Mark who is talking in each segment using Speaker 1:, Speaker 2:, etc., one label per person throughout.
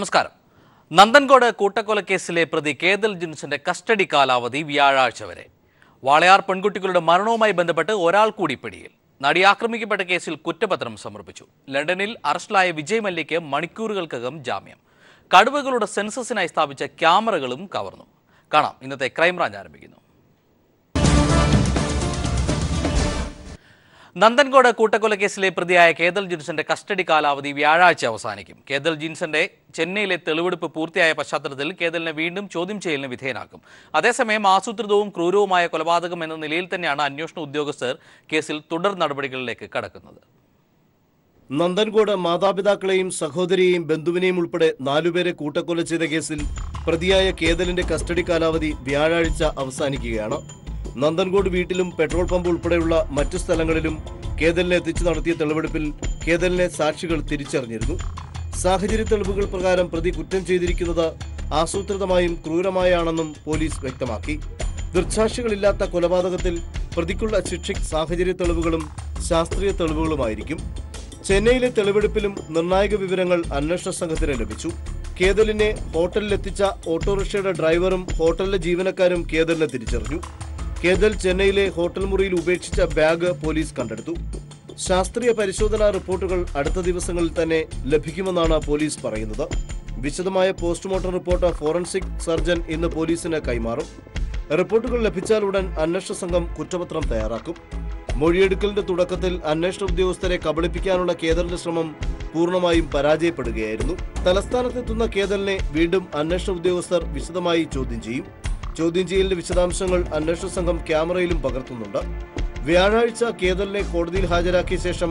Speaker 1: നമസ്കാരം. നന്ദൻകോട് കൂട്ടക്കൊലക്കേസിലെ പ്രതി കേതൽ ജിൻസന്റെ കസ്റ്റഡി കാലാവധി വ്യാഴാഴ്ച വരെ. വാളയാർ പെൺകുട്ടികളുടെ മരണവുമായി ബന്ധപ്പെട്ട് ഒരാൾ കൂടി പിടിയിൽ. നടി ആക്രമിക്കപ്പെട്ട കേസിൽ കുറ്റപത്രം സമർപ്പിച്ചു. ലണ്ടനിൽ അറസ്റ്റിലായ വിജയ് മല്യയ്ക്ക് മണിക്കൂറുകൾക്കകം ജാമ്യം. കടുവകളുടെ സെൻസസിനായി സ്ഥാപിച്ച ക്യാമറകളും കവർന്നു. കാണാം ഇന്നത്തെ ക്രൈംബ്രാഞ്ച് ആരംഭിക്കുന്നു. നന്ദൻകോട് കൂട്ടക്കൊലക്കേസിലെ പ്രതിയായ കേതൽ ജിൻസന്റെ കസ്റ്റഡി കാലാവധി വ്യാഴാഴ്ച അവസാനിക്കും. കേതൽ ജിൻസന്റെ ചെന്നൈയിലെ തെളിവെടുപ്പ് പൂർത്തിയായ പശ്ചാത്തലത്തിൽ കേതലിനെ വീണ്ടും ചോദ്യം ചെയ്യലിന് വിധേയനാക്കും. അതേസമയം ആസൂത്രിതവും ക്രൂരവുമായ കൊലപാതകം എന്ന നിലയിൽ തന്നെയാണ് അന്വേഷണ ഉദ്യോഗസ്ഥർ കേസിൽ തുടർ നടപടികളിലേക്ക് കടക്കുന്നത്.
Speaker 2: നന്ദൻകോട് മാതാപിതാക്കളെയും സഹോദരിയെയും ബന്ധുവിനെയും ഉൾപ്പെടെ 4 പേരെ കൂട്ടക്കൊല ചെയ്ത കേസിൽ പ്രതിയായ കേതലിന്റെ കസ്റ്റഡി കാലാവധി വ്യാഴാഴ്ച അവസാനിക്കുകയാണ്. നന്ദൻകോട് വീട്ടിലും പെട്രോൾ പമ്പ് ഉൾപ്പെടെയുള്ള മറ്റു സ്ഥലങ്ങളിലും കേതലിനെ എത്തിച്ചു നടത്തിയ തെളിവെടുപ്പിൽ കേതലിനെ സാക്ഷികൾ തിരിച്ചറിഞ്ഞിരുന്നു. സാഹചര്യ തെളിവുകൾ പ്രകാരം പ്രതി കുറ്റം ചെയ്തിരിക്കുന്നത് ആസൂത്രിതമായും ക്രൂരമായാണെന്നും പോലീസ് വ്യക്തമാക്കി. ദൃക്സാക്ഷികളില്ലാത്ത കൊലപാതകത്തിൽ പ്രതിക്കുള്ള ശിക്ഷയ്ക്ക് സാഹചര്യ തെളിവുകളും ശാസ്ത്രീയ തെളിവുകളുമായിരിക്കും. ചെന്നൈയിലെ തെളിവെടുപ്പിലും നിർണായക വിവരങ്ങൾ അന്വേഷണ സംഘത്തിന് ലഭിച്ചു. കേതലിനെ ഹോട്ടലിലെത്തിച്ച ഓട്ടോറിക്ഷയുടെ ഡ്രൈവറും ഹോട്ടലിലെ ജീവനക്കാരും കേതലിനെ തിരിച്ചറിഞ്ഞു. കേതൽ ചെന്നൈയിലെ ഹോട്ടൽ മുറിയിൽ ഉപേക്ഷിച്ച ബാഗ് പോലീസ് കണ്ടെടുത്തു. ശാസ്ത്രീയ പരിശോധനാ റിപ്പോർട്ടുകൾ അടുത്ത ദിവസങ്ങളിൽ തന്നെ ലഭിക്കുമെന്നാണ് പോലീസ് പറയുന്നത്. വിശദമായ പോസ്റ്റ്മോർട്ടം റിപ്പോർട്ട് ഫോറൻസിക് സർജൻ ഇന്ന് പോലീസിന് കൈമാറും. റിപ്പോർട്ടുകൾ ലഭിച്ചാൽ ഉടൻ അന്വേഷണ സംഘം കുറ്റപത്രം തയ്യാറാക്കും. മൊഴിയെടുക്കലിന്റെ തുടക്കത്തിൽ അന്വേഷണ ഉദ്യോഗസ്ഥരെ കബളിപ്പിക്കാനുള്ള കേതലിന്റെ ശ്രമം പൂർണ്ണമായും പരാജയപ്പെടുകയായിരുന്നു. തലസ്ഥാനത്തെത്തുന്ന കേതലിനെ വീണ്ടും അന്വേഷണ ഉദ്യോഗസ്ഥർ വിശദമായി ചോദ്യം ചെയ്യും. ചോദ്യം ചെയ്യലിന്റെ വിശദാംശങ്ങൾ അന്വേഷണ സംഘം ക്യാമറയിലും പകർത്തുന്നുണ്ട്. വ്യാഴാഴ്ച കേതലിനെ കോടതിയിൽ ഹാജരാക്കിയ ശേഷം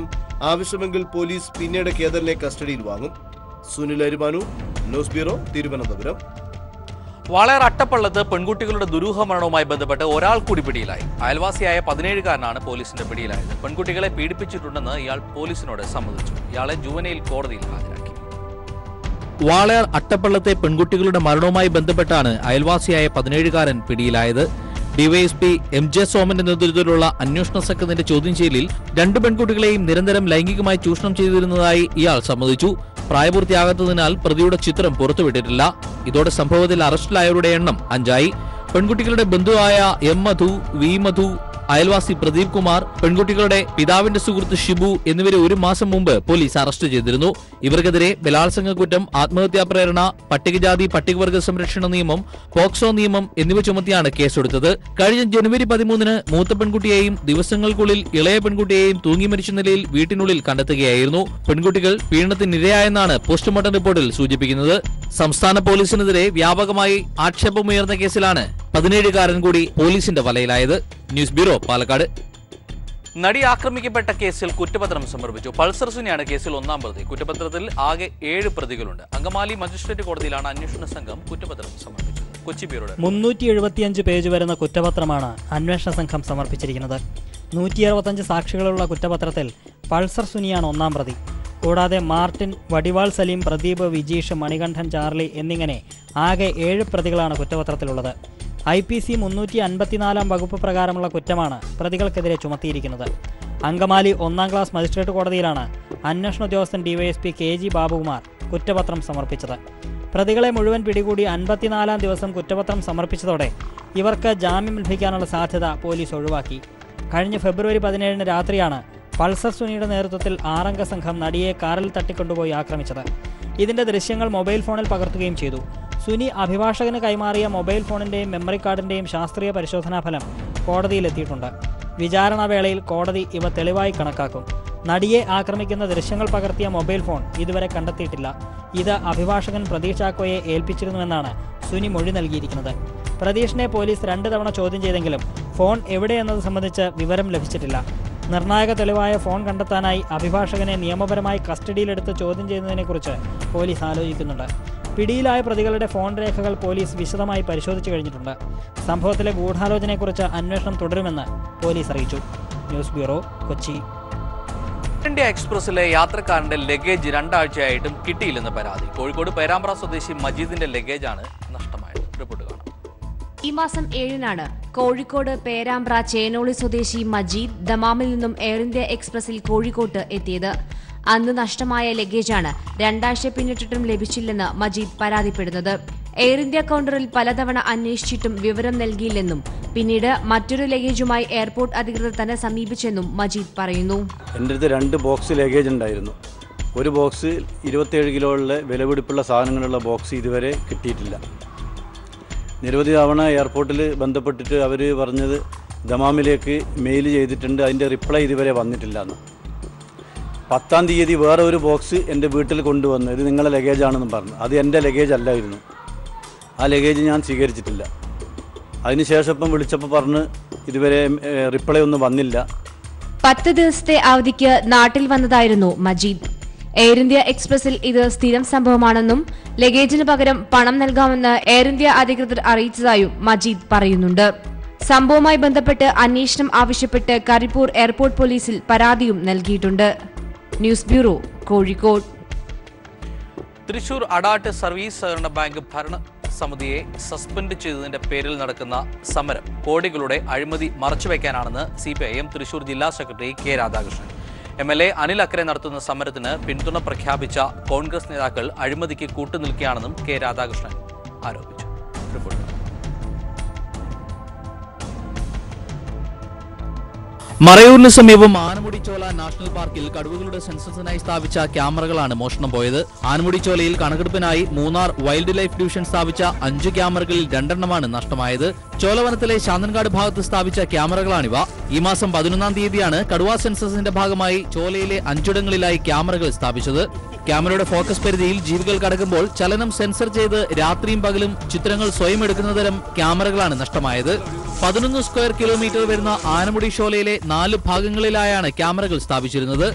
Speaker 2: ആവശ്യമെങ്കിൽ പോലീസ് പിന്നീട് കേതലിനെ കസ്റ്റഡിയിൽ വാങ്ങും. Sunil Arimanu, news bureau, Thiruvananthapuram.
Speaker 1: വാളയാർ അട്ടപ്പള്ളത്ത് പെൺകുട്ടികളുടെ ദുരൂഹമരണവുമായി ബന്ധപ്പെട്ട് ഒരാൾ കൂടി പിടിയിലായി. അയൽവാസിയായ 17-കാരനാണ് പോലീസിന്റെ പിടിയിലായത്. പെൺകുട്ടികളെ പീഡിപ്പിച്ചിട്ടുണ്ടെന്ന് ഇയാൾ പോലീസിനോട് സമ്മതിച്ചു. ഇയാളെ ജുവനൈൽ കോടതിയിൽ ഹാജരാക്കി. വാളയാർ അട്ടപ്പള്ളത്തെ പെൺകുട്ടികളുടെ മരണവുമായി ബന്ധപ്പെട്ടാണ് അയൽവാസിയായ 17-കാരൻ പിടിയിലായത്. ഡിവൈഎസ്പി MJ സോമന്റെ നേതൃത്വത്തിലുള്ള അന്വേഷണ സംഘത്തിന്റെ ചോദ്യം ചെയ്യലിൽ 2 പെൺകുട്ടികളെയും നിരന്തരം ലൈംഗികമായി ചൂഷണം ചെയ്തിരുന്നതായി ഇയാൾ സമ്മതിച്ചു. പ്രായപൂർത്തിയാകാത്തതിനാൽ പ്രതിയുടെ ചിത്രം പുറത്തുവിട്ടിട്ടില്ല. ഇതോടെ സംഭവത്തിൽ അറസ്റ്റിലായവരുടെ എണ്ണം 5ആയി. പെൺകുട്ടികളുടെ ബന്ധുവായ M മധു, V മധു, അയൽവാസി പ്രദീപ് കുമാർ, പെൺകുട്ടികളുടെ പിതാവിന്റെ സുഹൃത്ത് ഷിബു എന്നിവരെ 1 മാസം മുമ്പ് പോലീസ് അറസ്റ്റ് ചെയ്തിരുന്നു. ഇവർക്കെതിരെ ബലാത്സംഗ കുറ്റം, ആത്മഹത്യാ പ്രേരണ, പട്ടികജാതി പട്ടികവർഗ സംരക്ഷണ നിയമം, പോക്സോ നിയമം എന്നിവ ചുമത്തിയാണ് കേസെടുത്തത്. കഴിഞ്ഞ ജനുവരി 13-ന് മൂത്ത പെൺകുട്ടിയെയും ദിവസങ്ങൾക്കുള്ളിൽ ഇളയ പെൺകുട്ടിയെയും തൂങ്ങി മരിച്ച നിലയിൽ വീട്ടിനുള്ളിൽ കണ്ടെത്തുകയായിരുന്നു. പെൺകുട്ടികൾ പീഡനത്തിനിരയായെന്നാണ് പോസ്റ്റ്മോർട്ടം റിപ്പോർട്ടിൽ സൂചിപ്പിക്കുന്നത്. സംസ്ഥാന പോലീസിനെതിരെ വ്യാപകമായി ആക്ഷേപമുയർന്ന കേസിലാണ് 17-കാരൻ കൂടി പോലീസിന്റെ വലയിലായത്. News bureau, Palakkad. നടി ആക്രമിക്കപ്പെട്ട കേസിൽ കുറ്റപത്രം സമർപ്പിച്ചു. പൾസർ സുനിയാണ് കേസിൽ 1-ാം പ്രതി. കുറ്റപത്രത്തിൽ ആകെ 7 പ്രതികളുണ്ട്. അങ്കമാലി മജിസ്ട്രേറ്റ് കോടതിയിലാണ് അന്വേഷണ സംഘം കുറ്റപത്രം സമർപ്പിച്ചത്. കൊച്ചി ബ്യൂറോ
Speaker 3: 375 പേജ് വരുന്ന കുറ്റപത്രമാണ് അന്വേഷണ സംഘം സമർപ്പിച്ചിരിക്കുന്നത്. 165 സാക്ഷികളുള്ള കുറ്റപത്രത്തിൽ പൾസർ സുനിയാണ് 1-ാം പ്രതി. കൂടാതെ മാർട്ടിൻ, വടിവാൾ സലീം, പ്രദീപ്, വിജീഷ്, മണികണ്ഠൻ, ചാർലി എന്നിങ്ങനെ ആകെ 7 പ്രതികളാണ് കുറ്റപത്രത്തിലുള്ളത്. IPC 354-ാം വകുപ്പ് പ്രകാരമുള്ള കുറ്റമാണ് പ്രതികൾക്കെതിരെ ചുമത്തിയിരിക്കുന്നത്. അങ്കമാലി 1-ാം ക്ലാസ് മജിസ്ട്രേറ്റ് കോടതിയിലാണ് അന്വേഷണ ഉദ്യോഗസ്ഥൻ DYSP KG ബാബുകുമാർ കുറ്റപത്രം സമർപ്പിച്ചത്. പ്രതികളെ മുഴുവൻ പിടികൂടി 54-ാം ദിവസം കുറ്റപത്രം സമർപ്പിച്ചതോടെ ഇവർക്ക് ജാമ്യം ലഭിക്കാനുള്ള സാധ്യത പോലീസ് ഒഴിവാക്കി. കഴിഞ്ഞ ഫെബ്രുവരി 17-ന് രാത്രിയാണ് പൾസർ സുനിയുടെ നേതൃത്വത്തിൽ 6-അംഗ സംഘം നടിയെ കാറിൽ തട്ടിക്കൊണ്ടുപോയി ആക്രമിച്ചത്. ഇതിന്റെ ദൃശ്യങ്ങൾ മൊബൈൽ ഫോണിൽ പകർത്തുകയും ചെയ്തു. സുനി അഭിഭാഷകന് കൈമാറിയ മൊബൈൽ ഫോണിന്റെയും മെമ്മറി കാർഡിന്റെയും ശാസ്ത്രീയ പരിശോധനാ ഫലം കോടതിയിലെത്തിയിട്ടുണ്ട്. വിചാരണ വേളയിൽ കോടതി ഇവ തെളിവായി കണക്കാക്കും. നടിയെ ആക്രമിക്കുന്ന ദൃശ്യങ്ങൾ പകർത്തിയ മൊബൈൽ ഫോൺ ഇതുവരെ കണ്ടെത്തിയിട്ടില്ല. ഇത് അഭിഭാഷകൻ പ്രതീഷ് ചാക്കോയെ ഏൽപ്പിച്ചിരുന്നുവെന്നാണ് സുനി മൊഴി നൽകിയിരിക്കുന്നത്. പ്രതീഷിനെ പോലീസ് 2 തവണ ചോദ്യം ചെയ്തെങ്കിലും ഫോൺ എവിടെയെന്നത് സംബന്ധിച്ച് വിവരം ലഭിച്ചിട്ടില്ല. നിർണായക തെളിവായ ഫോൺ കണ്ടെത്താനായി അഭിഭാഷകനെ നിയമപരമായി കസ്റ്റഡിയിലെടുത്ത് ചോദ്യം ചെയ്യുന്നതിനെക്കുറിച്ച് പോലീസ് ആലോചിക്കുന്നുണ്ട്. പിടിയിലായ പ്രതികളുടെ ഫോൺ രേഖകൾ പോലീസ് വിശദമായി പരിശോധിച്ചു കഴിഞ്ഞിട്ടുണ്ട്. സംഭവത്തിലെ ഗൂഢാലോചനയെക്കുറിച്ച് അന്വേഷണം തുടരുമെന്ന് പോലീസ് അറിയിച്ചു. News bureau, Kochi.
Speaker 1: ഇന്ത്യ എക്സ്പ്രസിലെ യാത്രക്കാരന്റെ ലഗേജ് 2 ആഴ്ചയായിട്ടും കിട്ടിയില്ലെന്ന് പരാതി. കോഴിക്കോട് പേരാമ്പ്ര സ്വദേശി മജീദിന്റെ ലഗേജാണ് നഷ്ടമായത്. റിപ്പോർട്ട് കാണാം.
Speaker 4: ഈ മാസം 7-നാണ് കോഴിക്കോട് പേരാമ്പ്ര ചേനോളി സ്വദേശി മജീദ് ദമാമിൽ നിന്നും എയർ ഇന്ത്യ എക്സ്പ്രസിൽ കോഴിക്കോട്ട് എത്തിയത്. അന്ന് നഷ്ടമായ ലഗേജാണ് 2 ആഴ്ച പിന്നിട്ടിട്ടും ലഭിച്ചില്ലെന്ന് മജീദ് പരാതിപ്പെടുന്നത്. എയർ ഇന്ത്യ കൌണ്ടറിൽ പലതവണ അന്വേഷിച്ചിട്ടും വിവരം നൽകിയില്ലെന്നും പിന്നീട് മറ്റൊരു ലഗേജുമായി എയർപോർട്ട് അധികൃതർ തന്നെ സമീപിച്ചെന്നും മജീദ് പറയുന്നു.
Speaker 5: എൻ്റെ അടുത്ത് 2 ബോക്സ് ലഗേജ് ഉണ്ടായിരുന്നു. ഒരു ബോക്സ് 27 കിലോയുള്ള വിലപിടിപ്പുള്ള സാധനങ്ങളുള്ള ബോക്സ് ഇതുവരെ കിട്ടിയിട്ടില്ല. നിരവധി തവണ എയർപോർട്ടിൽ ബന്ധപ്പെട്ടിട്ട് അവർ പറഞ്ഞത് ദമാമിലേക്ക് മെയിൽ ചെയ്തിട്ടുണ്ട്, അതിൻ്റെ റിപ്ലൈ ഇതുവരെ വന്നിട്ടില്ല എന്ന്. 10-ാം തീയതി വേറെ ഒരു ബോക്സ് എൻ്റെ വീട്ടിൽ കൊണ്ടുവന്നു, ഇത് നിങ്ങളുടെ ലഗേജാണെന്നും പറഞ്ഞു. അത് എൻ്റെ ലഗേജ് അല്ലായിരുന്നു. ആ ലഗേജ് ഞാൻ സ്വീകരിച്ചിട്ടില്ല. അതിനുശേഷം ഇപ്പം വിളിച്ചപ്പോൾ പറഞ്ഞ് ഇതുവരെ റിപ്ലൈ ഒന്നും വന്നില്ല.
Speaker 4: 10 ദിവസത്തെ അവധിക്ക് നാട്ടിൽ വന്നതായിരുന്നു മജീദ്. എയർ ഇന്ത്യ എക്സ്പ്രസിൽ ഇത് സ്ഥിരം സംഭവമാണെന്നും ലഗേജിന് പകരം പണം നൽകാമെന്ന് എയർ ഇന്ത്യ അധികൃതർ അറിയിച്ചതായും മജീദ് പറയുന്നുണ്ട്. സംഭവവുമായി ബന്ധപ്പെട്ട് അന്വേഷണം ആവശ്യപ്പെട്ട് കരിപ്പൂർ എയർപോർട്ട് പോലീസിൽ പരാതിയും നൽകിയിട്ടുണ്ട്. News bureau, Kozhikode.
Speaker 1: Thrissur Adat service സഹകരണ ബാങ്ക് ഭരണസമിതിയെ സസ്പെൻഡ് ചെയ്തതിന്റെ പേരിൽ നടക്കുന്ന സമരം കോടികളുടെ അഴിമതി മറച്ചുവെക്കാനാണെന്ന് CPIM തൃശൂർ ജില്ലാ secretary K Radhakrishnan. MLA Anil അക്കരെ നടത്തുന്ന സമരത്തിന് പിന്തുണ പ്രഖ്യാപിച്ച കോൺഗ്രസ് നേതാക്കൾ അഴിമതിക്ക് കൂട്ടുനിൽക്കുകയാണെന്നും കെ രാധാകൃഷ്ണൻ ആരോപിച്ചു. റിപ്പോർട്ട്. മറയൂരിന് സമീപം ആനമുടിച്ചോല നാഷണൽ പാർക്കിൽ കടുവകളുടെ സെൻസസിനായി സ്ഥാപിച്ച ക്യാമറകളാണ് മോഷണം പോയത്. ആനമുടിച്ചോലയിൽ കണക്കെടുപ്പിനായി മൂന്നാർ വൈൽഡ് ലൈഫ് ഡിവിഷൻ സ്ഥാപിച്ച 5 ക്യാമറകളിൽ 2 എണ്ണമാണ് നഷ്ടമായത്. ചോലവനത്തിലെ ശാന്തൻകാട് ഭാഗത്ത് സ്ഥാപിച്ച ക്യാമറകളാണിവ. ഈ മാസം 11-ാം തീയതിയാണ് കടുവ സെൻസസിന്റെ ഭാഗമായി ചോലയിലെ 5 ഇടങ്ങളിലായി ക്യാമറകൾ സ്ഥാപിച്ചത്. ക്യാമറയുടെ ഫോക്കസ് പരിധിയിൽ ജീവികൾ കടക്കുമ്പോൾ ചലനം സെൻസർ ചെയ്ത് രാത്രിയും പകലും ചിത്രങ്ങൾ സ്വയം എടുക്കുന്ന തരം ക്യാമറകളാണ് നഷ്ടമായത്. 11 സ്ക്വയർ കിലോമീറ്റർ വരുന്ന ആനമുടി ഷോലയിലെ 4 ഭാഗങ്ങളിലായാണ് ക്യാമറകൾ സ്ഥാപിച്ചിരുന്നത്.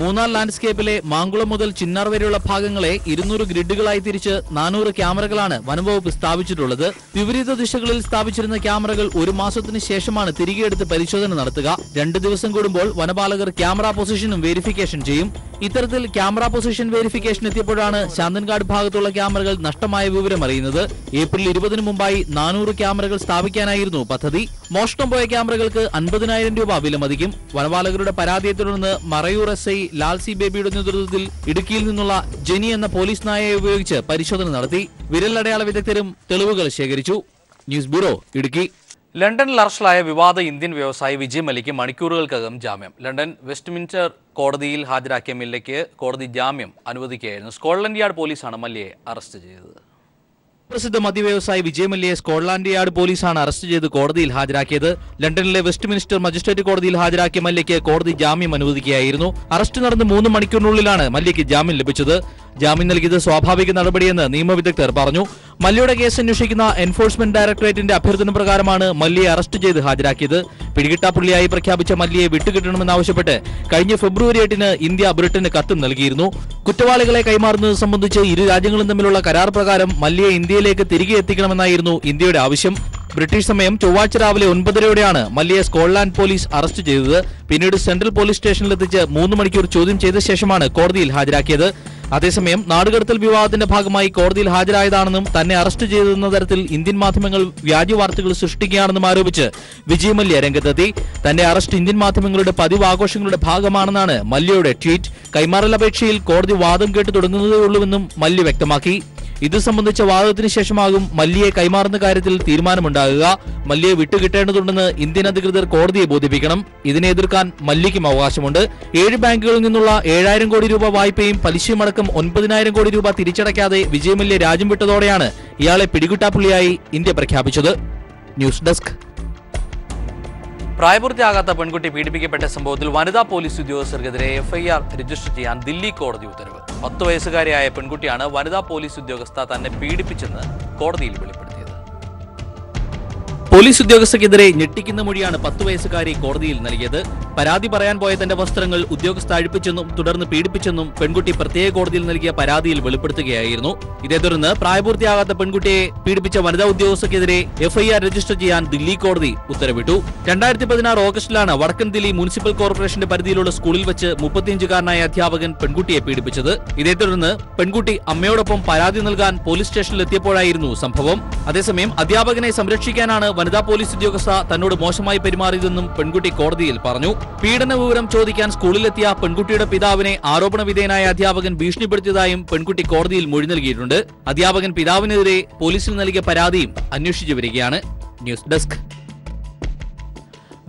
Speaker 1: മൂന്നാർ ലാൻഡ്സ്കേപ്പിലെ മാങ്കുളം മുതൽ ചിന്നാർ വരെയുള്ള ഭാഗങ്ങളെ 200 ഗ്രിഡുകളായി തിരിച്ച് 400 ക്യാമറകളാണ് വനംവകുപ്പ് സ്ഥാപിച്ചിട്ടുള്ളത്. വിപരീത ദിശകളിൽ സ്ഥാപിച്ചിരുന്ന ക്യാമറകൾ 1 മാസത്തിന് ശേഷമാണ് തിരികെ എടുത്ത് പരിശോധന നടത്തുക. 2 ദിവസം കൂടുമ്പോൾ വനപാലകർ ക്യാമറ പൊസിഷനും വെരിഫിക്കേഷൻ ചെയ്യും. ഇത്തരത്തിൽ ക്യാമറ പൊസിഷൻ വെരിഫിക്കേഷൻ എത്തിയപ്പോഴാണ് ശാന്തൻകാട് ഭാഗത്തുള്ള ക്യാമറകൾ നഷ്ടമായ വിവരം അറിയുന്നത്. ഏപ്രിൽ 20-ന് മുമ്പായി 400 ക്യാമറകൾ സ്ഥാപിക്കാനായിരുന്നു പദ്ധതി. മോഷണം പോയ ക്യാമറകൾക്ക് 50,000 രൂപ വിലമതിക്കും. വനപാലകരുടെ പരാതിയെ തുടർന്ന് മറയൂർ SI ലാൽസി ബേബിയുടെ നേതൃത്വത്തിൽ ഇടുക്കിയിൽ നിന്നുള്ള ജെനി എന്ന പോലീസ് നായയെ ഉപയോഗിച്ച് പരിശോധന നടത്തി. വിരലടയാള വിദഗ്ധരും തെളിവുകൾ ശേഖരിച്ചു. News bureau, Idukki. ലണ്ടനിൽ അറസ്റ്റിലായ വിവാദ ഇന്ത്യൻ വ്യവസായി വിജയ് മല്യയ്ക്ക് മണിക്കൂറുകൾക്കകം ജാമ്യം. ലണ്ടൻ വെസ്റ്റ്മിൻസ്റ്റർ കോടതിയിൽ ഹാജരാക്കിയ മല്യയ്ക്ക് കോടതി ജാമ്യം അനുവദിക്കുകയായിരുന്നു. സ്കോട്ട്ലൻഡ് യാർഡ് പോലീസാണ് മല്യയെ അറസ്റ്റ് ചെയ്തത്. പ്രസിദ്ധ മദ്യവ്യവസായി വിജയ് മല്യയെ സ്കോട്ട്ലാൻഡ് യാർഡ് പോലീസാണ് അറസ്റ്റ് ചെയ്ത് കോടതിയിൽ ഹാജരാക്കിയത്. ലണ്ടനിലെ വെസ്റ്റ്മിൻസ്റ്റർ മജിസ്ട്രേറ്റ് കോടതിയിൽ ഹാജരാക്കിയ മല്യയ്ക്ക് കോടതി ജാമ്യം അനുവദിക്കുകയായിരുന്നു. അറസ്റ്റ് നടന്ന് 3 മണിക്കൂറിനുള്ളിലാണ് മല്യയ്ക്ക് ജാമ്യം ലഭിച്ചത്. ജാമ്യം നൽകിയത് സ്വാഭാവിക നടപടിയെന്ന് നിയമവിദഗ്ധർ പറഞ്ഞു. മല്യയുടെ കേസ് അന്വേഷിക്കുന്ന എൻഫോഴ്സ്മെന്റ് ഡയറക്ടറേറ്റിന്റെ അഭ്യർത്ഥന പ്രകാരമാണ് മല്യയെ അറസ്റ്റ് ചെയ്ത് ഹാജരാക്കിയത്. പിടികിട്ടാപ്പുള്ളിയായി പ്രഖ്യാപിച്ച മല്യയെ വിട്ടുകിട്ടണമെന്നാവശ്യപ്പെട്ട് കഴിഞ്ഞ ഫെബ്രുവരി 8-ന് ഇന്ത്യ ബ്രിട്ടന് കത്തും നൽകിയിരുന്നു. കുറ്റവാളികളെ കൈമാറുന്നത് സംബന്ധിച്ച് ഇരു രാജ്യങ്ങളും തമ്മിലുള്ള കരാർ പ്രകാരം മല്യയെ ഇന്ത്യയിലേക്ക് തിരികെ എത്തിക്കണമെന്നായിരുന്നു ഇന്ത്യയുടെ ആവശ്യം. ബ്രിട്ടീഷ് സമയം ചൊവ്വാഴ്ച രാവിലെ 9:30-ഓടെയാണ് മല്യയെ സ്കോട്ട്ലാൻഡ് പോലീസ് അറസ്റ്റ് ചെയ്തത്. പിന്നീട് സെൻട്രൽ പോലീസ് സ്റ്റേഷനിലെത്തിച്ച് 3 മണിക്കൂർ ചോദ്യം ചെയ്ത ശേഷമാണ് കോടതിയിൽ ഹാജരാക്കിയത്. അതേസമയം നാടുകടത്തൽ വിവാദത്തിന്റെ ഭാഗമായി കോടതിയിൽ ഹാജരായതാണെന്നും തന്നെ അറസ്റ്റ് ചെയ്തെന്ന തരത്തിൽ ഇന്ത്യൻ മാധ്യമങ്ങൾ വ്യാജ വാർത്തകൾ സൃഷ്ടിക്കുകയാണെന്നും ആരോപിച്ച് വിജയ് മല്യ രംഗത്തെത്തി. തന്റെ അറസ്റ്റ് ഇന്ത്യൻ മാധ്യമങ്ങളുടെ പതിവ് ആഘോഷങ്ങളുടെ ഭാഗമാണെന്നാണ് മല്യയുടെ ട്വീറ്റ്. കൈമാറൽ അപേക്ഷയിൽ കോടതി വാദം കേട്ട് തുടങ്ങുന്നതേയുള്ളൂവെന്നും മല്യ വ്യക്തമാക്കി. ഇത് സംബന്ധിച്ച വാദത്തിന് ശേഷമാകും മല്യയെ കൈമാറുന്ന കാര്യത്തിൽ തീരുമാനമുണ്ടാകുക. മല്യയെ വിട്ടുകിട്ടേണ്ടതുണ്ടെന്ന് ഇന്ത്യൻ അധികൃതർ കോടതിയെ ബോധിപ്പിക്കണം. ഇതിനെ എതിർക്കാൻ മല്യയ്ക്കും അവകാശമുണ്ട്. 7 ബാങ്കുകളിൽ നിന്നുള്ള 7,000 കോടി രൂപ വായ്പയും പലിശയുമടക്കം 9,000 കോടി രൂപ തിരിച്ചടയ്ക്കാതെ വിജയ് മല്യ രാജ്യം വിട്ടതോടെയാണ് ഇയാളെ പിടികിട്ടാപ്പുള്ളിയായി ഇന്ത്യ പ്രഖ്യാപിച്ചത്. News desk. പ്രായപൂർത്തിയാകാത്ത പെൺകുട്ടി പീഡിപ്പിക്കപ്പെട്ട സംഭവത്തിൽ വനിതാ പോലീസ് ഉദ്യോഗസ്ഥർക്കെതിരെ FIR രജിസ്റ്റർ ചെയ്യാൻ ദില്ലി കോടതി ഉത്തരവ്. 10 വയസ്സുകാരിയായ പെൺകുട്ടിയാണ് വനിതാ പോലീസ് ഉദ്യോഗസ്ഥ തന്നെ പീഡിപ്പിച്ചെന്ന് കോടതിയിൽ വെളിപ്പെടുത്തിയത്. പോലീസ് ഉദ്യോഗസ്ഥർക്കെതിരെ ഞെട്ടിക്കുന്ന മൊഴിയാണ് 10 വയസ്സുകാരി കോടതിയിൽ നൽകിയത്. പരാതി പറയാൻ പോയ തന്റെ വസ്ത്രങ്ങൾ ഉദ്യോഗസ്ഥ അഴിപ്പിച്ചെന്നും തുടർന്ന് പീഡിപ്പിച്ചെന്നും പെൺകുട്ടി പ്രത്യേക കോടതിയിൽ നൽകിയ പരാതിയിൽ വെളിപ്പെടുത്തുകയായിരുന്നു. ഇതേ തുടർന്ന് പ്രായപൂർത്തിയാകാത്ത പെൺകുട്ടിയെ പീഡിപ്പിച്ച വനിതാ ഉദ്യോഗസ്ഥർക്കെതിരെ FIR രജിസ്റ്റർ ചെയ്യാൻ ദില്ലി കോടതി ഉത്തരവിട്ടു. 2016 ഓഗസ്റ്റിലാണ് വടക്കൻ ദില്ലി മുനിസിപ്പൽ കോർപ്പറേഷന്റെ പരിധിയിലുള്ള സ്കൂളിൽ വെച്ച് 35-കാരനായ അധ്യാപകൻ പെൺകുട്ടിയെ പീഡിപ്പിച്ചത്. ഇതേ തുടർന്ന് പെൺകുട്ടി അമ്മയോടൊപ്പം പരാതി നൽകാൻ പോലീസ് സ്റ്റേഷനിലെത്തിയപ്പോഴായിരുന്നു സംഭവം. അതേസമയം അധ്യാപകനെ സംരക്ഷിക്കാനാണ് വനിതാ പോലീസ് ഉദ്യോഗസ്ഥ തന്നോട് മോശമായി പെരുമാറിയതെന്നും പെൺകുട്ടി കോടതിയിൽ പറഞ്ഞു. പീഡന വിവരം ചോദിക്കാൻ സ്കൂളിലെത്തിയ പെൺകുട്ടിയുടെ പിതാവിനെ ആരോപണ വിധേയനായ അധ്യാപകൻ ഭീഷണിപ്പെടുത്തിയതായും പെൺകുട്ടി കോടതിയിൽ മൊഴി നൽകിയിട്ടുണ്ട്. അധ്യാപകൻ പിതാവിനെതിരെ പോലീസിൽ നൽകിയ പരാതിയും അന്വേഷിച്ചു വരികയാണ്. News desk.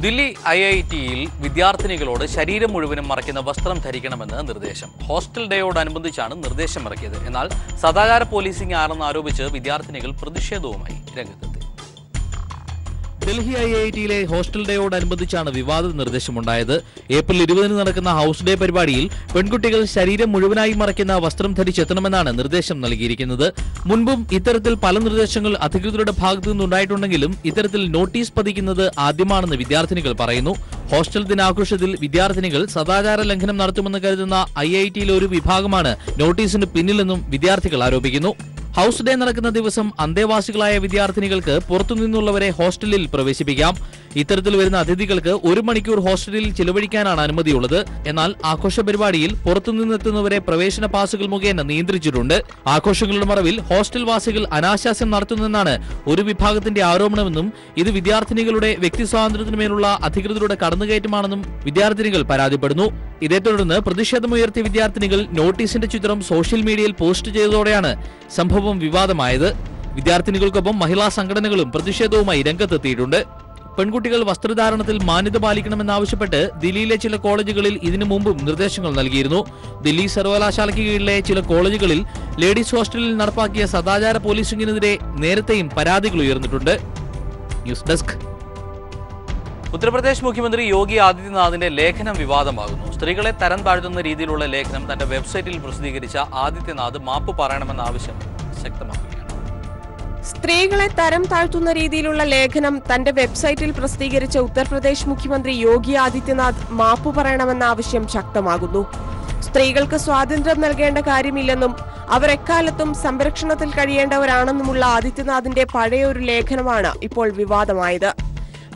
Speaker 1: ദില്ലി IITയിൽ വിദ്യാർത്ഥിനികളോട് ശരീരം മുഴുവനും മറയ്ക്കുന്ന വസ്ത്രം ധരിക്കണമെന്ന് നിർദ്ദേശം. ഹോസ്റ്റൽ ഡേയോടനുബന്ധിച്ചാണ് നിർദ്ദേശം ഇറക്കിയത്. എന്നാൽ സദാചാര പോലീസിംഗ് ആണെന്ന് ആരോപിച്ച് വിദ്യാർത്ഥിനികൾ പ്രതിഷേധവുമായി രംഗത്തെത്തി. ഡൽഹി IITയിലെ ഹോസ്റ്റൽ ഡേയോടനുബന്ധിച്ചാണ് വിവാദ നിർദ്ദേശമുണ്ടായത്. ഏപ്രിൽ 20 നടക്കുന്ന ഹൗസ് ഡേ പരിപാടിയിൽ പെൺകുട്ടികൾ ശരീരം മുഴുവനായി മറയ്ക്കുന്ന വസ്ത്രം ധരിച്ചെത്തണമെന്നാണ് നിർദ്ദേശം നൽകിയിരിക്കുന്നത്. മുൻപും ഇത്തരത്തിൽ പല നിർദ്ദേശങ്ങൾ അധികൃതരുടെ ഭാഗത്തു നിന്നുണ്ടായിട്ടുണ്ടെങ്കിലും ഇത്തരത്തിൽ നോട്ടീസ് പതിക്കുന്നത് ആദ്യമാണെന്ന് വിദ്യാർത്ഥിനികൾ പറയുന്നു. ഹോസ്റ്റൽ ദിനാഘോഷത്തിൽ വിദ്യാർത്ഥിനികൾ സദാചാര ലംഘനം നടത്തുമെന്ന് കരുതുന്ന IITയിലെ ഒരു വിഭാഗമാണ് നോട്ടീസിന് പിന്നിലെന്നും വിദ്യാർത്ഥികൾ ആരോപിക്കുന്നു. ഹൗസ് ഡേ നടക്കുന്ന ദിവസം അന്തേവാസികളായ വിദ്യാർത്ഥിനികൾക്ക് പുറത്തുനിന്നുള്ളവരെ ഹോസ്റ്റലിൽ പ്രവേശിപ്പിക്കാം. ഇത്തരത്തിൽ വരുന്ന അതിഥികൾക്ക് 1 മണിക്കൂർ ഹോസ്റ്റലിൽ ചിലവഴിക്കാനാണ് അനുമതിയുള്ളത്. എന്നാൽ ആഘോഷ പരിപാടിയിൽ പുറത്തുനിന്നെത്തുന്നവരെ പ്രവേശന പാസുകൾ മുഖേന നിയന്ത്രിച്ചിട്ടുണ്ട്. ആഘോഷങ്ങളുടെ മറവിൽ ഹോസ്റ്റൽ വാസികൾ അനാശാസ്യം നടത്തുന്നെന്നാണ് ഒരു വിഭാഗത്തിന്റെ ആരോപണമെന്നും ഇത് വിദ്യാർത്ഥിനികളുടെ വ്യക്തി സ്വാതന്ത്ര്യത്തിനുമേലുള്ള അധികൃതരുടെ കടന്നുകയറ്റമാണെന്നും വിദ്യാർത്ഥിനികൾ പരാതിപ്പെടുന്നു. ഇതേ തുടർന്ന് പ്രതിഷേധമുയർത്തിയ വിദ്യാർത്ഥിനികൾ നോട്ടീസിന്റെ ചിത്രം സോഷ്യൽ മീഡിയയിൽ പോസ്റ്റ് ചെയ്തതോടെയാണ് സംഭവം വിവാദമായത്. വിദ്യാർത്ഥിനികൾക്കൊപ്പം മഹിളാ സംഘടനകളും പ്രതിഷേധവുമായി രംഗത്തെത്തിയിട്ടുണ്ട്. പെൺകുട്ടികൾ വസ്ത്രധാരണത്തിൽ മാന്യത പാലിക്കണമെന്നാവശ്യപ്പെട്ട് ദില്ലിയിലെ ചില കോളേജുകളിൽ ഇതിനു മുമ്പും നിർദ്ദേശങ്ങൾ നൽകിയിരുന്നു. ദില്ലി സർവകലാശാലയ്ക്ക് കീഴിലെ ചില കോളേജുകളിൽ ലേഡീസ് ഹോസ്റ്റലിൽ നടപ്പാക്കിയ സദാചാര പോലീസിംഗിനെതിരെ നേരത്തെയും പരാതികൾ ഉയർന്നിട്ടുണ്ട്. News desk. ഉത്തർപ്രദേശ് മുഖ്യമന്ത്രി യോഗി ആദിത്യനാഥിന്റെ ലേഖനം വിവാദമാകുന്നു. സ്ത്രീകളെ തരം താഴ്ത്തുന്ന രീതിയിലുള്ള ലേഖനം തന്റെ വെബ്സൈറ്റിൽ പ്രസിദ്ധീകരിച്ച ആദിത്യനാഥ് മാപ്പ് പറയണമെന്ന ആവശ്യം ശക്തമാക്കുകയാണ്.
Speaker 6: സ്ത്രീകളെ തരം താഴ്ത്തുന്ന രീതിയിലുള്ള ലേഖനം തന്റെ വെബ്സൈറ്റിൽ പ്രസിദ്ധീകരിച്ച ഉത്തർപ്രദേശ് മുഖ്യമന്ത്രി യോഗി ആദിത്യനാഥ് മാപ്പ് പറയണമെന്ന ആവശ്യം ശക്തമാകുന്നു. സ്ത്രീകൾക്ക് സ്വാതന്ത്ര്യം നൽകേണ്ട കാര്യമില്ലെന്നും അവർ എക്കാലത്തും സംരക്ഷണത്തിൽ കഴിയേണ്ടവരാണെന്നുമുള്ള ആദിത്യനാഥിന്റെ പഴയൊരു ലേഖനമാണ് ഇപ്പോൾ വിവാദമായത്.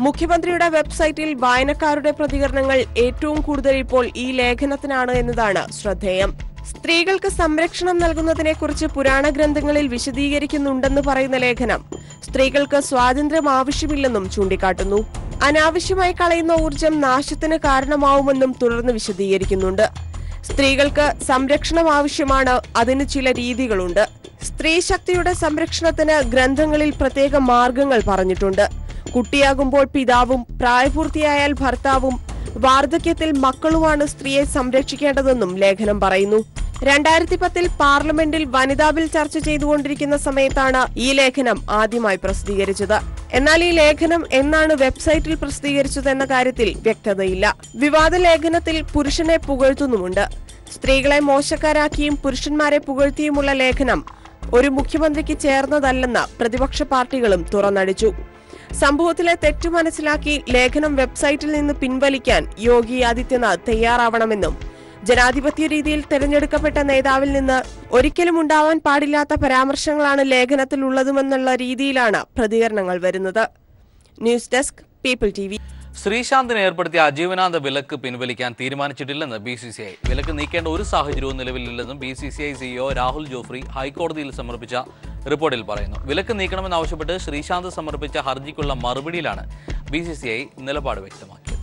Speaker 6: മുഖ്യമന്ത്രിയുടെ വെബ്സൈറ്റിൽ വായനക്കാരുടെ പ്രതികരണങ്ങൾ ഏറ്റവും കൂടുതൽ ഇപ്പോൾ ഈ ലേഖനത്തിനാണ് എന്നതാണ് ശ്രദ്ധേയം. സ്ത്രീകൾക്ക് സംരക്ഷണം നൽകുന്നതിനെക്കുറിച്ച് പുരാണ ഗ്രന്ഥങ്ങളിൽ വിശദീകരിക്കുന്നുണ്ടെന്ന് പറയുന്ന ലേഖനം സ്ത്രീകൾക്ക് സ്വാതന്ത്ര്യം ആവശ്യമില്ലെന്നും ചൂണ്ടിക്കാട്ടുന്നു. അനാവശ്യമായി കളയുന്ന ഊർജം നാശത്തിന് കാരണമാവുമെന്നും തുടർന്ന് വിശദീകരിക്കുന്നുണ്ട്. സ്ത്രീകൾക്ക് സംരക്ഷണം ആവശ്യമാണ്, അതിന് ചില രീതികളുണ്ട്. സ്ത്രീ ശക്തിയുടെ സംരക്ഷണത്തിന് ഗ്രന്ഥങ്ങളിൽ പ്രത്യേക മാർഗങ്ങൾ പറഞ്ഞിട്ടുണ്ട്. കുട്ടിയാകുമ്പോൾ പിതാവും പ്രായപൂർത്തിയായാൽ ഭർത്താവും വാർദ്ധക്യത്തിൽ മക്കളുമാണ് സ്ത്രീയെ സംരക്ഷിക്കേണ്ടതെന്നും ലേഖനം പറയുന്നു. 2010 പാർലമെന്റിൽ വനിതാ ബിൽ ചർച്ച ചെയ്തുകൊണ്ടിരിക്കുന്ന സമയത്താണ് ഈ ലേഖനം ആദ്യമായി പ്രസിദ്ധീകരിച്ചത്. എന്നാൽ ഈ ലേഖനം എന്നാണ് വെബ്സൈറ്റിൽ പ്രസിദ്ധീകരിച്ചതെന്ന കാര്യത്തിൽ വ്യക്തതയില്ല. വിവാദ ലേഖനത്തിൽ പുരുഷനെ പുകഴ്ത്തുന്നുമുണ്ട്. സ്ത്രീകളെ മോശക്കാരാക്കിയും പുരുഷന്മാരെ പുകഴ്ത്തിയുമുള്ള ലേഖനം ഒരു മുഖ്യമന്ത്രിക്ക് ചേർന്നതല്ലെന്ന് പ്രതിപക്ഷ പാർട്ടികളും തുറന്നടിച്ചു. സംഭവത്തിലെ തെറ്റു മനസ്സിലാക്കി ലേഖനം വെബ്സൈറ്റിൽ നിന്ന് പിൻവലിക്കാൻ യോഗി ആദിത്യനാഥ് തയ്യാറാവണമെന്നും ജനാധിപത്യ രീതിയിൽ തെരഞ്ഞെടുക്കപ്പെട്ട നേതാവിൽ നിന്ന് ഒരിക്കലും ഉണ്ടാവാൻ പാടില്ലാത്ത പരാമർശങ്ങളാണ് ലേഖനത്തിൽ ഉള്ളതുമെന്നുള്ള രീതിയിലാണ് പ്രതികരണങ്ങൾ വരുന്നത്. News desk, people TV.
Speaker 1: ശ്രീശാന്തിന് ഏർപ്പെടുത്തിയ ആജീവനാന്ത വിലക്ക് പിൻവലിക്കാൻ തീരുമാനിച്ചിട്ടില്ലെന്ന് BCCI. വിലക്ക് നീക്കേണ്ട ഒരു സാഹചര്യവും നിലവിലില്ലെന്നും BCCI CEO രാഹുൽ ജോഫ്രി ഹൈക്കോടതിയിൽ സമർപ്പിച്ച റിപ്പോർട്ടിൽ പറയുന്നു. വിലക്ക് നീക്കണമെന്നാവശ്യപ്പെട്ട് ശ്രീശാന്ത് സമർപ്പിച്ച ഹർജിക്കുള്ള മറുപടിയിലാണ് BCCI നിലപാട് വ്യക്തമാക്കിയത്.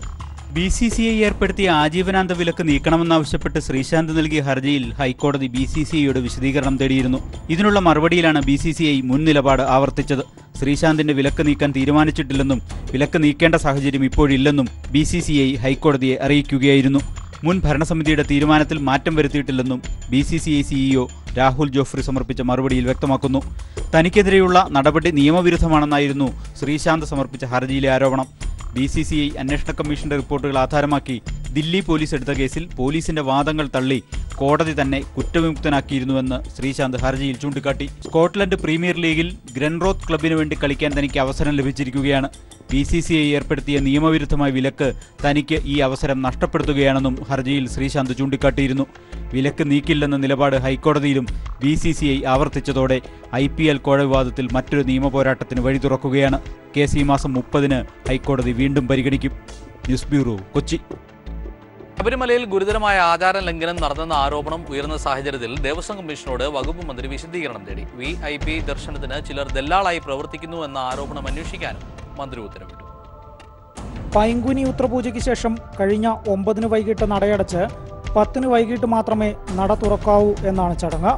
Speaker 7: BCCI ഏർപ്പെടുത്തിയ ആജീവനാന്ത വിലക്ക് നീക്കണമെന്നാവശ്യപ്പെട്ട് ശ്രീശാന്ത് നൽകിയ ഹർജിയിൽ ഹൈക്കോടതി BCCIയോട് വിശദീകരണം തേടിയിരുന്നു. ഇതിനുള്ള മറുപടിയിലാണ് BCCI മുൻ നിലപാട് ആവർത്തിച്ചത്. ശ്രീശാന്തിന്റെ വിലക്ക് നീക്കാൻ തീരുമാനിച്ചിട്ടില്ലെന്നും വിലക്ക് നീക്കേണ്ട സാഹചര്യം ഇപ്പോഴില്ലെന്നും BCCI ഹൈക്കോടതിയെ അറിയിക്കുകയായിരുന്നു. മുൻ ഭരണസമിതിയുടെ തീരുമാനത്തിൽ മാറ്റം വരുത്തിയിട്ടില്ലെന്നും BCCI CEO രാഹുൽ ജോഫ്രി സമർപ്പിച്ച മറുപടിയിൽ വ്യക്തമാക്കുന്നു. തനിക്കെതിരെയുള്ള നടപടി നിയമവിരുദ്ധമാണെന്നായിരുന്നു ശ്രീശാന്ത് സമർപ്പിച്ച ഹർജിയിലെ ആരോപണം. BCCI അന്വേഷണ കമ്മീഷന്റെ റിപ്പോർട്ടുകൾ ആധാരമാക്കി ദില്ലി പോലീസ് എടുത്ത കേസിൽ പോലീസിന്റെ വാദങ്ങൾ തള്ളി കോടതി തന്നെ കുറ്റവിമുക്തനാക്കിയിരുന്നുവെന്ന് ശ്രീശാന്ത് ഹർജിയിൽ ചൂണ്ടിക്കാട്ടി. സ്കോട്ട്ലൻഡ് പ്രീമിയർ ലീഗിൽ ഗ്രൻറോത്ത് ക്ലബിന് വേണ്ടി കളിക്കാൻ തനിക്ക് അവസരം ലഭിച്ചിരിക്കുകയാണ്. BCCI ഏർപ്പെടുത്തിയ നിയമവിരുദ്ധമായ വിലക്ക് തനിക്ക് ഈ അവസരം നഷ്ടപ്പെടുത്തുകയാണെന്നും ഹർജിയിൽ ശ്രീശാന്ത് ചൂണ്ടിക്കാട്ടിയിരുന്നു. വിലക്ക് നീക്കില്ലെന്ന നിലപാട് ഹൈക്കോടതിയിലും BCCI ആവർത്തിച്ചതോടെ IPL കോഴ വിവാദത്തിൽ മറ്റൊരു നിയമപോരാട്ടത്തിന് വഴി തുറക്കുകയാണ്. കേസ് ഈ മാസം 30-ന് ഹൈക്കോടതി വീണ്ടും പരിഗണിക്കും. News bureau, Kochi.
Speaker 1: ശബരിമലയിൽ ഗുരുതരമായ ആചാര ലംഘനം നടന്നെന്ന ആരോപണം ഉയർന്ന സാഹചര്യത്തിൽ ദേവസ്വം കമ്മീഷനോട് വകുപ്പ് മന്ത്രി വിശദീകരണം തേടി. VIP ദർശനത്തിന് ചിലർ ദല്ലാളായി പ്രവർത്തിക്കുന്നു എന്ന ആരോപണം അന്വേഷിക്കാനും മന്ത്രി ഉത്തരവിട്ടു.
Speaker 8: പൈങ്കുനി ഉത്രപൂജയ്ക്ക് ശേഷം കഴിഞ്ഞ 9 വൈകിട്ട് നടയടച്ച് 10 വൈകിട്ട് മാത്രമേ നട തുറക്കാവൂ എന്നാണ് ചടങ്ങ്.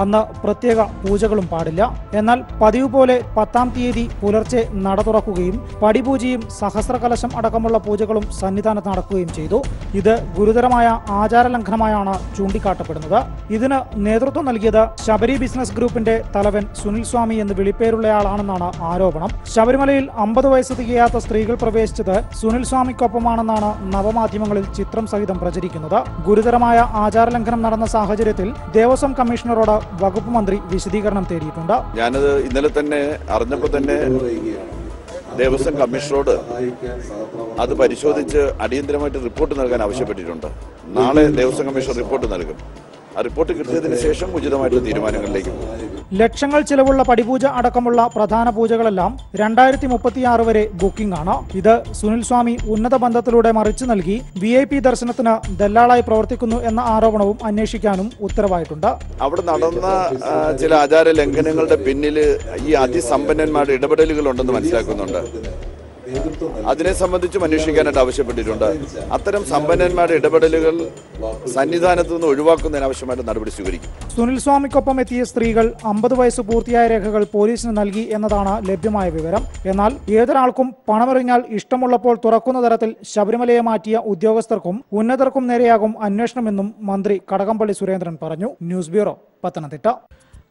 Speaker 8: അന്ന് പ്രത്യേക പൂജകളും പാടില്ല. എന്നാൽ പതിവ് പോലെ 10-ാം തീയതി പുലർച്ചെ നട തുറക്കുകയും പടിപൂജയും സഹസ്രകലശം അടക്കമുള്ള പൂജകളും സന്നിധാനത്ത് നടക്കുകയും ചെയ്തു. ഇത് ഗുരുതരമായ ആചാരലംഘനമായാണ് ചൂണ്ടിക്കാട്ടപ്പെടുന്നത്. ഇതിന് നേതൃത്വം നൽകിയത് ശബരി ബിസിനസ് ഗ്രൂപ്പിന്റെ തലവൻ സുനിൽ സ്വാമി എന്ന് വിളിപ്പേരുള്ളയാളാണെന്നാണ് ആരോപണം. ശബരിമലയിൽ 50 വയസ്സ് തികയാത്ത സ്ത്രീകൾ പ്രവേശിച്ചത് സുനിൽ സ്വാമിക്കൊപ്പമാണെന്നാണ് നവമാധ്യമങ്ങളിൽ ചിത്രം സഹിതം പ്രചരിക്കുന്നത്. ഗുരുതരമായ ആചാരലംഘനം നടന്ന സാഹചര്യത്തിൽ ദേവസ്വം കമ്മീഷണറോട് വകുപ്പ് മന്ത്രി വിശദീകരണം തേടിയിട്ടുണ്ട്.
Speaker 9: ഞാനത് ഇന്നലെ തന്നെ അറിഞ്ഞപ്പോൾ തന്നെ ദേവസ്വം കമ്മീഷണറോട് അത് പരിശോധിച്ച് അടിയന്തരമായിട്ട് റിപ്പോർട്ട് നൽകാൻ ആവശ്യപ്പെട്ടിട്ടുണ്ട്. നാളെ ദേവസ്വം കമ്മീഷണർ റിപ്പോർട്ട് നൽകും. ആ റിപ്പോർട്ട് കിട്ടിയതിനു ശേഷം ഉചിതമായിട്ടുള്ള തീരുമാനങ്ങളിലേക്ക് പോകും.
Speaker 8: ലക്ഷങ്ങൾ ചിലവുള്ള പടിപൂജ അടക്കമുള്ള പ്രധാന പൂജകളെല്ലാം 2036 വരെ ബുക്കിംഗ് ആണ്. ഇത് സുനിൽ സ്വാമി ഉന്നത ബന്ധത്തിലൂടെ മറിച്ചു നൽകി VIP ദർശനത്തിന് ദല്ലാളായി പ്രവർത്തിക്കുന്നു എന്ന ആരോപണവും അന്വേഷിക്കാനും ഉത്തരവായിട്ടുണ്ട്.
Speaker 9: അവിടെ നടന്ന ചില ആചാര ലംഘനങ്ങളുടെ പിന്നിൽ ഈ അതിസമ്പന്നന്മാരുടെ ഇടപെടലുകൾ ഉണ്ടെന്ന് മനസ്സിലാക്കുന്നുണ്ട്. അതിനെ സംബന്ധിച്ചും അന്വേഷിക്കാനായിട്ട് ആവശ്യപ്പെട്ടിട്ടുണ്ട്. അത്തരം സമ്പന്നന്മാരുടെ ഇടപെടലുകൾ സന്നിധാനത്ത് നിന്ന് ഒഴിവാക്കുന്നതിന് ആവശ്യമായിട്ട് നടപടി സ്വീകരിക്കും.
Speaker 8: സുനിൽ സ്വാമിക്കൊപ്പം എത്തിയ സ്ത്രീകൾ 50 വയസ്സ് പൂർത്തിയായ രേഖകൾ പോലീസിന് നൽകി എന്നതാണ് ലഭ്യമായ വിവരം. എന്നാൽ ഏതൊരാൾക്കും പണമെറിഞ്ഞാൽ ഇഷ്ടമുള്ളപ്പോൾ തുറക്കുന്ന തരത്തിൽ ശബരിമലയെ മാറ്റിയ ഉദ്യോഗസ്ഥർക്കും ഉന്നതർക്കും നേരെയാകും അന്വേഷണമെന്നും മന്ത്രി കടകംപള്ളി സുരേന്ദ്രൻ പറഞ്ഞു. News bureau, Pathanamthitta.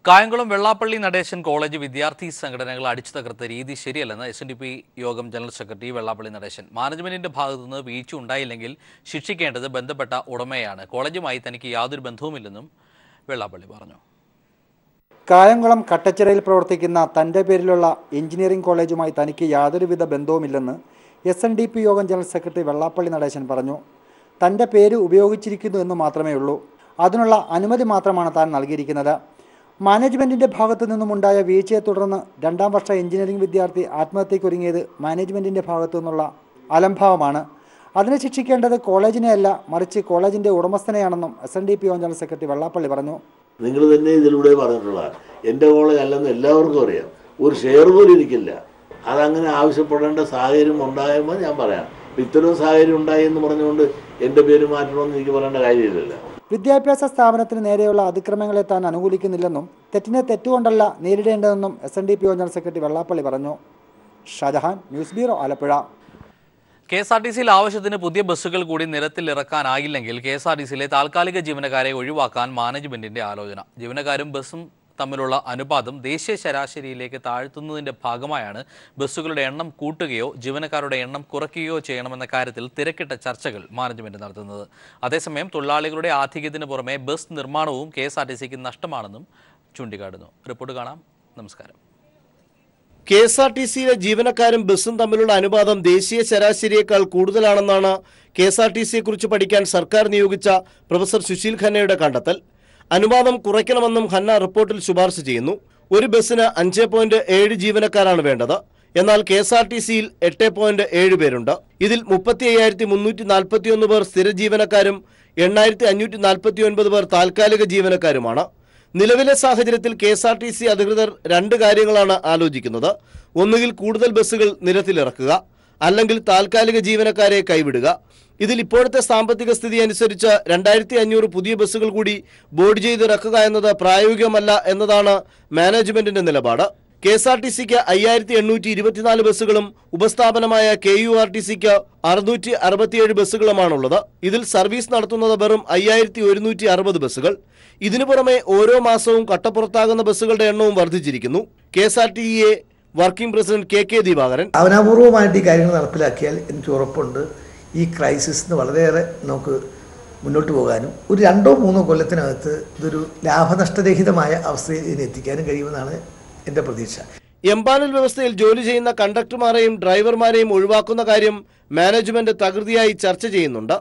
Speaker 1: Kayamkulam Vellappally Natesan college വിദ്യാർത്ഥി സംഘടനകൾ അടിച്ചു തകർത്ത രീതി ശരിയല്ലെന്ന് SNDP യോഗം ജനറൽ സെക്രട്ടറി വെള്ളാപ്പള്ളി നടേശൻ. മാനേജ്മെന്റിന്റെ ഭാഗത്തുനിന്ന് വീഴ്ച ഉണ്ടായില്ലെങ്കിൽ ശിക്ഷിക്കേണ്ടത് ബന്ധപ്പെട്ട ഉടമയാണ്. കോളേജുമായി തനിക്ക് യാതൊരു ബന്ധവുമില്ലെന്നും വെള്ളാപ്പള്ളി പറഞ്ഞു.
Speaker 10: കായംകുളം കട്ടച്ചിറയിൽ പ്രവർത്തിക്കുന്ന തൻ്റെ പേരിലുള്ള എഞ്ചിനീയറിംഗ് കോളേജുമായി തനിക്ക് യാതൊരുവിധ ബന്ധവുമില്ലെന്ന് SNDP യോഗം ജനറൽ സെക്രട്ടറി വെള്ളാപ്പള്ളി നടേശൻ പറഞ്ഞു. തൻ്റെ പേര് ഉപയോഗിച്ചിരിക്കുന്നു എന്ന് മാത്രമേ ഉള്ളൂ. അതിനുള്ള അനുമതി മാത്രമാണ് താൻ നൽകിയിരിക്കുന്നത്. മാനേജ്മെൻറ്റിൻ്റെ ഭാഗത്തു നിന്നുമുണ്ടായ വീഴ്ചയെ തുടർന്ന് 2ാം വർഷ എഞ്ചിനീയറിംഗ് വിദ്യാർത്ഥി ആത്മഹത്യയ്ക്കൊരുങ്ങിയത് മാനേജ്മെൻറ്റിൻ്റെ ഭാഗത്തു നിന്നുള്ള അലംഭാവമാണ്. അതിനെ ശിക്ഷിക്കേണ്ടത് കോളേജിനെയല്ല, മറിച്ച് കോളേജിൻ്റെ ഉടമസ്ഥനെയാണെന്നും SNDP യോഗം ജനറൽ സെക്രട്ടറി വെള്ളാപ്പള്ളി പറഞ്ഞു.
Speaker 11: നിങ്ങൾ തന്നെ ഇതിലൂടെ പറഞ്ഞിട്ടുള്ള എൻ്റെ കോളേജ് അല്ലെന്ന് എല്ലാവർക്കും അറിയാം. ഒരു ഷെയർ പോലും ഇരിക്കില്ല. അതങ്ങനെ ആവശ്യപ്പെടേണ്ട സാഹചര്യം ഉണ്ടാകുമ്പോൾ ഞാൻ പറയാം. ഇത്തരം സാഹചര്യം ഉണ്ടായി എന്ന് പറഞ്ഞുകൊണ്ട് എൻ്റെ പേര് മാറ്റണമെന്ന് എനിക്ക് പറയേണ്ട കാര്യമില്ലല്ലോ.
Speaker 10: വിദ്യാഭ്യാസ സ്ഥാപനത്തിന് നേരെയുള്ള അതിക്രമങ്ങളെ താൻ അനുകൂലിക്കുന്നില്ലെന്നും തെറ്റിനെ തെറ്റുകൊണ്ടല്ല നേരിടേണ്ടതെന്നും SNDP യോഗം ജനറൽ സെക്രട്ടറി വെള്ളാപ്പള്ളി പറഞ്ഞു. Shajahan, news bureau, Alappuzha.
Speaker 1: KSRTCയിൽ ആവശ്യത്തിന് പുതിയ ബസ്സുകൾ കൂടി നിരത്തിൽ ഇറക്കാനായില്ലെങ്കിൽ KSRTCയിലെ താൽക്കാലിക ജീവനക്കാരെ ഒഴിവാക്കാൻ മാനേജ്മെന്റിന്റെ ആലോചന. ജീവനക്കാരും ബസ്സും തമ്മിലുള്ള അനുപാതം ദേശീയ ശരാശരിയിലേക്ക് താഴ്ത്തുന്നതിന്റെ ഭാഗമായാണ് ബസ്സുകളുടെ എണ്ണം കൂട്ടുകയോ ജീവനക്കാരുടെ എണ്ണം കുറയ്ക്കുകയോ ചെയ്യണമെന്ന കാര്യത്തിൽ തിരക്കിട്ട ചർച്ചകൾ മാനേജ്മെന്റ് നടത്തുന്നത്. അതേസമയം തൊഴിലാളികളുടെ ആധിക്യത്തിന് പുറമെ ബസ് നിർമ്മാണവും KSRTCക്ക് നഷ്ടമാണെന്നും ചൂണ്ടിക്കാട്ടുന്നു. റിപ്പോർട്ട് കാണാം. നമസ്കാരം.
Speaker 2: KSRTCയിലെ ജീവനക്കാരും ബസ്സും തമ്മിലുള്ള അനുപാതം ദേശീയ ശരാശരിയേക്കാൾ കൂടുതലാണെന്നാണ് KSRTCയെക്കുറിച്ച് പഠിക്കാൻ സർക്കാർ നിയോഗിച്ച പ്രൊഫസർ സുശീൽ ഖന്നയുടെ കണ്ടെത്തൽ. അനുപാതം കുറയ്ക്കണമെന്നും ഖന്ന റിപ്പോർട്ടിൽ ശുപാർശ ചെയ്യുന്നു. ഒരു ബസ്സിന് 5.7 ജീവനക്കാരാണ് വേണ്ടത്. എന്നാൽ KSRTCയിൽ 8.7 പേരുണ്ട്. ഇതിൽ 35,341 പേർ സ്ഥിര ജീവനക്കാരും 8,549 പേർ താൽക്കാലിക ജീവനക്കാരുമാണ്. നിലവിലെ സാഹചര്യത്തിൽ KSRTC അധികൃതർ 2 കാര്യങ്ങളാണ് ആലോചിക്കുന്നത്. ഒന്നുകിൽ കൂടുതൽ ബസ്സുകൾ നിരത്തിലിറക്കുക, അല്ലെങ്കിൽ താൽക്കാലിക ജീവനക്കാരെ കൈവിടുക. ഇതിൽ ഇപ്പോഴത്തെ സാമ്പത്തിക സ്ഥിതി അനുസരിച്ച് 2500 പുതിയ ബസ്സുകൾ കൂടി ബോർഡ് ചെയ്തിറക്കുക എന്നത് പ്രായോഗികമല്ല എന്നതാണ് മാനേജ്മെന്റിന്റെ നിലപാട്. KSRTCക്ക് 5824 ബസ്സുകളും ഉപസ്ഥാപനമായ KURTCക്ക് 667 ബസ്സുകളുമാണുള്ളത്. ഇതിൽ സർവീസ് നടത്തുന്നത് വെറും 5160 ബസ്സുകൾ. ഇതിനു പുറമെ ഓരോ മാസവും കട്ടപ്പുറത്താകുന്ന ബസ്സുകളുടെ എണ്ണവും വർദ്ധിച്ചിരിക്കുന്നു. KSRTCയെ വർക്കിംഗ് പ്രസിഡന്റ് KK ദിവാകരൻ:
Speaker 12: ഭാവനാപൂർവമായിട്ട് ഈ കാര്യങ്ങൾ നടപ്പിലാക്കിയാൽ എനിക്ക് ഉറപ്പുണ്ട് ഈ ക്രൈസിസിന് വളരെയേറെ നമുക്ക് മുന്നോട്ട് പോകാനും ഒരു 2-3 കൊല്ലത്തിനകത്ത് ഇതൊരു ലാഭനഷ്ടരഹിതമായ അവസ്ഥയിൽ എത്തിക്കാനും കഴിയുമെന്നാണ് എൻ്റെ പ്രതീക്ഷ.
Speaker 2: എംപാനൽ വ്യവസ്ഥയിൽ ജോലി ചെയ്യുന്ന കണ്ടക്ടർമാരെയും ഡ്രൈവർമാരെയും ഒഴിവാക്കുന്ന കാര്യം മാനേജ്മെന്റ് തകൃതിയായി ചർച്ച ചെയ്യുന്നുണ്ട്.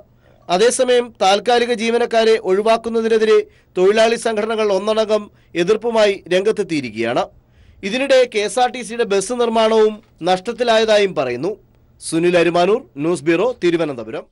Speaker 2: അതേസമയം താൽക്കാലിക ജീവനക്കാരെ ഒഴിവാക്കുന്നതിനെതിരെ തൊഴിലാളി സംഘടനകൾ ഒന്നടങ്കം എതിർപ്പുമായി രംഗത്തെത്തിയിരിക്കുകയാണ്. ഇതിനിടെ KSRTCയുടെ ബസ് നിർമ്മാണവും നഷ്ടത്തിലായതായും പറയുന്നു. Sunil Arumanoor, news bureau, Thiruvananthapuram.